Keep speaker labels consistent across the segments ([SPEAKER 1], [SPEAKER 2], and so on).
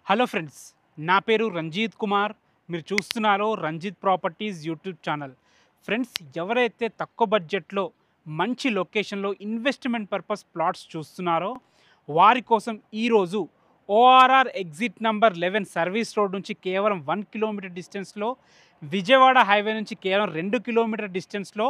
[SPEAKER 1] Hello friends, నా పేరు రంజిత్ కుమార్. మీరు చూస్తున్నారు Ranjith properties YouTube channel. Friends, ఎవరైతే తక్కువ బడ్జెట్లో మంచి లొకేషన్లో ఇన్వెస్ట్మెంట్ పర్పస్ ప్లాట్స్ చూస్తున్నారో వారి కోసం ఈరోజు ORR exit number 11 service road నుంచి కేవలం 1 కిలోమీటర్ డిస్టెన్స్లో, విజయవాడ హైవే నుంచి కేవలం 2 కిలోమీటర్ డిస్టెన్స్లో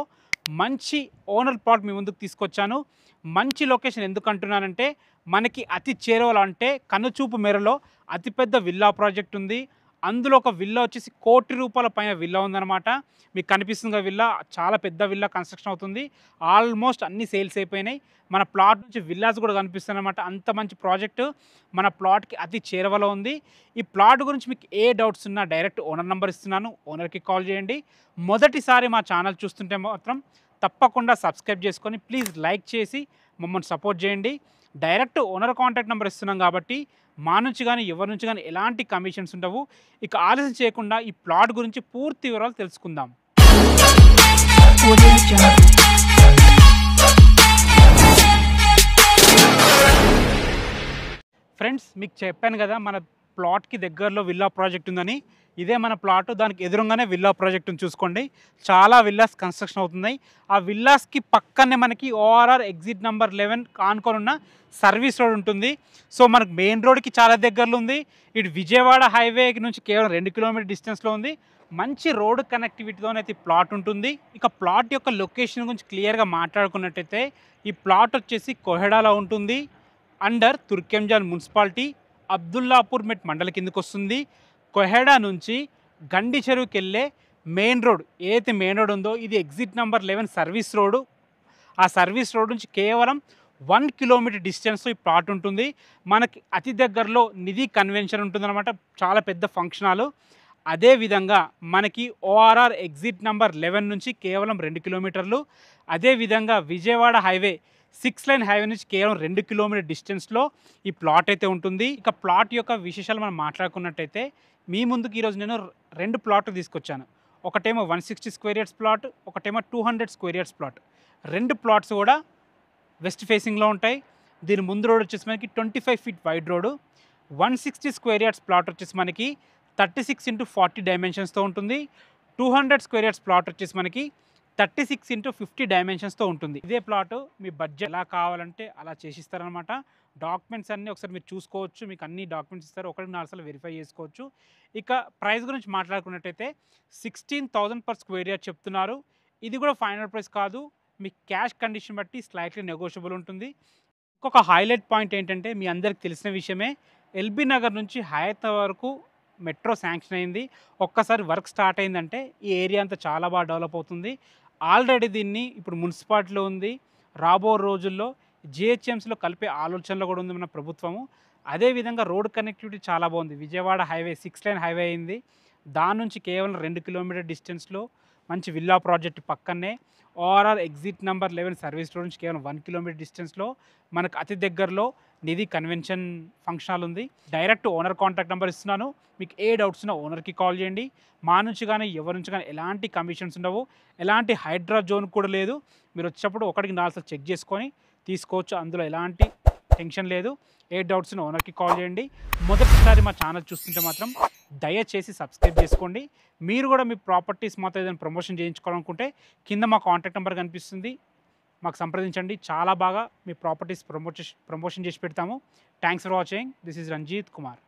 [SPEAKER 1] మంచి ఓనర్ ప్లాట్ మీ ముందుకు తీసుకొచ్చాను. మంచి లొకేషన్ ఎందుకు అంటున్నానంటే, మనకి అతి చేరువలో అంటే కనుచూపు మేరలో అతిపెద్ద విల్లా ప్రాజెక్ట్ ఉంది. అందులో ఒక విల్లా వచ్చేసి ₹1,00,00,000 పైన విల్లా ఉందన్నమాట. మీకు కనిపిస్తుంది విల్లా, చాలా పెద్ద విల్లా కన్స్ట్రక్షన్ అవుతుంది. ఆల్మోస్ట్ అన్ని సేల్స్ అయిపోయినాయి. మన ప్లాట్ నుంచి విల్లాస్ కూడా కనిపిస్తుంది అనమాట. అంత మంచి ప్రాజెక్టు మన ప్లాట్కి అతి చేరువలో ఉంది. ఈ ప్లాట్ గురించి మీకు ఏ డౌట్స్ ఉన్నా డైరెక్ట్ ఓనర్ నెంబర్ ఇస్తున్నాను, ఓనర్కి కాల్ చేయండి. మొదటిసారి మా ఛానల్ చూస్తుంటే మాత్రం తప్పకుండా సబ్స్క్రైబ్ చేసుకొని ప్లీజ్ లైక్ చేసి మమ్మల్ని సపోర్ట్ చేయండి. డైరెక్ట్ ఓనర్ కాంటాక్ట్ నెంబర్ ఇస్తున్నాం కాబట్టి మా నుంచి కానీ ఎవరి నుంచి కానీ ఎలాంటి కమిషన్స్ ఉండవు. ఇక ఆలస్యం చేయకుండా ఈ ప్లాట్ గురించి పూర్తి వివరాలు తెలుసుకుందాం. ఫ్రెండ్స్, మీకు చెప్పాను కదా మన ప్లాట్కి దగ్గరలో విల్లా ప్రాజెక్ట్ ఉందని. ఇదే మన ప్లాట్, దానికి ఎదురుగానే విల్లా ప్రాజెక్ట్ని చూసుకోండి. చాలా విల్లాస్ కన్స్ట్రక్షన్ అవుతున్నాయి. ఆ విల్లాస్కి పక్కనే మనకి ఓఆర్ఆర్ ఎగ్జిట్ నెంబర్ 11 కానుకొని ఉన్న సర్వీస్ రోడ్ ఉంటుంది. సో మనకు మెయిన్ రోడ్కి చాలా దగ్గరలో ఉంది. ఇటు విజయవాడ హైవే నుంచి కేవలం 2 కిలోమీటర్ డిస్టెన్స్లో ఉంది. మంచి రోడ్ కనెక్టివిటీతోనైతే ప్లాట్ ఉంటుంది. ఇక ప్లాట్ యొక్క లొకేషన్ గురించి క్లియర్గా మాట్లాడుకున్నట్టయితే, ఈ ప్లాట్ వచ్చేసి కోహెడాలో ఉంటుంది. అండర్ తుర్కెంజాన్ మున్సిపాలిటీ, అబ్దుల్లాపూర్ మెట్ మండల కిందకు వస్తుంది. కోహెడా నుంచి గండి చెరువుకి వెళ్ళే మెయిన్ రోడ్, ఏదైతే మెయిన్ రోడ్ ఉందో ఇది ఎగ్జిట్ నెంబర్ 11 సర్వీస్ రోడ్. ఆ సర్వీస్ రోడ్ నుంచి కేవలం 1 కిలోమీటర్ డిస్టెన్స్లో ఈ ప్లాట్ ఉంటుంది. మనకి అతి దగ్గరలో నిధి కన్వెన్షన్ ఉంటుందన్నమాట, చాలా పెద్ద ఫంక్షన్ హాల్. అదేవిధంగా మనకి ఓఆర్ఆర్ ఎగ్జిట్ నెంబర్ 11 నుంచి కేవలం 2 కిలోమీటర్లు. అదేవిధంగా విజయవాడ హైవే 6 లైన్ హైవే నుంచి కేవలం 2 కిలోమీటర్ డిస్టెన్స్లో ఈ ప్లాట్ అయితే ఉంటుంది. ఇక ప్లాట్ యొక్క విశేషాలు మనం మాట్లాడుకున్నట్టయితే, మీ ముందుకు ఈరోజు నేను 2 ప్లాట్లు తీసుకొచ్చాను. ఒకటేమో 160 స్క్వేర్ యార్డ్స్ ప్లాట్, ఒకటేమో 200 స్క్వేర్ యార్డ్స్ ప్లాట్. 2 ప్లాట్స్ కూడా వెస్ట్ ఫేసింగ్లో ఉంటాయి. దీని ముందు రోడ్ వచ్చేసి మనకి 25 feet wide road. 160 square yards plot వచ్చేసి మనకి 36x40 డైమెన్షన్స్తో ఉంటుంది. 200 స్క్వేర్ యార్డ్స్ ప్లాట్ వచ్చేసి మనకి 36x50 డైమెన్షన్స్తో ఉంటుంది. ఇదే ప్లాట్ మీ బడ్జెట్ ఎలా కావాలంటే అలా చేసిస్తారనమాట. డాక్యుమెంట్స్ అన్నీ ఒకసారి మీరు చూసుకోవచ్చు. మీకు అన్ని డాక్యుమెంట్స్ ఇస్తారు, 1-4 సార్లు వెరిఫై చేసుకోవచ్చు. ఇక ప్రైస్ గురించి మాట్లాడుకున్నట్టయితే 16,000 పర్ స్క్వేర్ యార్డ్ చెప్తున్నారు. ఇది కూడా ఫైనల్ ప్రైస్ కాదు, మీ క్యాష్ కండిషన్ బట్టి స్లైట్లీ నెగోషియబుల్ ఉంటుంది. ఇంకొక హైలైట్ పాయింట్ ఏంటంటే, మీ అందరికి తెలిసిన విషయమే, ఎల్బీ నగర్ నుంచి హయత్ వరకు మెట్రో శాంక్షన్ అయింది. ఒక్కసారి వర్క్ స్టార్ట్ అయిందంటే ఈ ఏరియా అంతా చాలా బాగా డెవలప్ అవుతుంది. ఆల్రెడీ దీన్ని ఇప్పుడు మున్సిపాలిటీలో ఉంది. రాబో రోజుల్లో జిహెచ్ఎంసీలో కలిపే ఆలోచనలో కూడా ఉంది మన ప్రభుత్వము. అదేవిధంగా రోడ్ కనెక్టివిటీ చాలా బాగుంది. విజయవాడ హైవే 6 లైన్ హైవే అయింది. దాని నుంచి కేవలం 2 కిలోమీటర్ డిస్టెన్స్లో మంచి విల్లా ప్రాజెక్ట్ పక్కనే ORR exit number 11 service road నుంచి కేవలం 1 కిలోమీటర్ డిస్టెన్స్లో మనకు అతి దగ్గరలో నిధి కన్వెన్షన్ ఫంక్షన్ హాల్ ఉంది. డైరెక్ట్ ఓనర్ కాంటాక్ట్ నెంబర్ ఇస్తున్నాను. మీకు ఏ డౌట్స్ ఉన్నా ఓనర్కి కాల్ చేయండి. మా నుంచి కానీ ఎవరి నుంచి కానీ ఎలాంటి కమిషన్స్ ఉండవు, ఎలాంటి హైడ్రా జోన్ కూడా లేదు. మీరు వచ్చేటప్పుడు 1-4 సార్లు చెక్ చేసుకొని తీసుకోవచ్చు, అందులో ఎలాంటి టెన్షన్ లేదు. ఏ డౌట్స్ ఉన్నా ఓనర్కి కాల్ చేయండి. మొదటిసారి మా ఛానల్ చూస్తుంటే మాత్రం దయచేసి సబ్స్క్రైబ్ చేసుకోండి. మీరు కూడా మీ ప్రాపర్టీస్ మాతో ఏదైనా ప్రమోషన్ చేయించుకోవాలనుకుంటే కింద మా కాంటాక్ట్ నెంబర్ కనిపిస్తుంది, మాకు సంప్రదించండి. చాలా బాగా మీ ప్రాపర్టీస్ ప్రమోషన్ చేసి పెడతాము. Thanks for watching. This is Ranjith Kumar.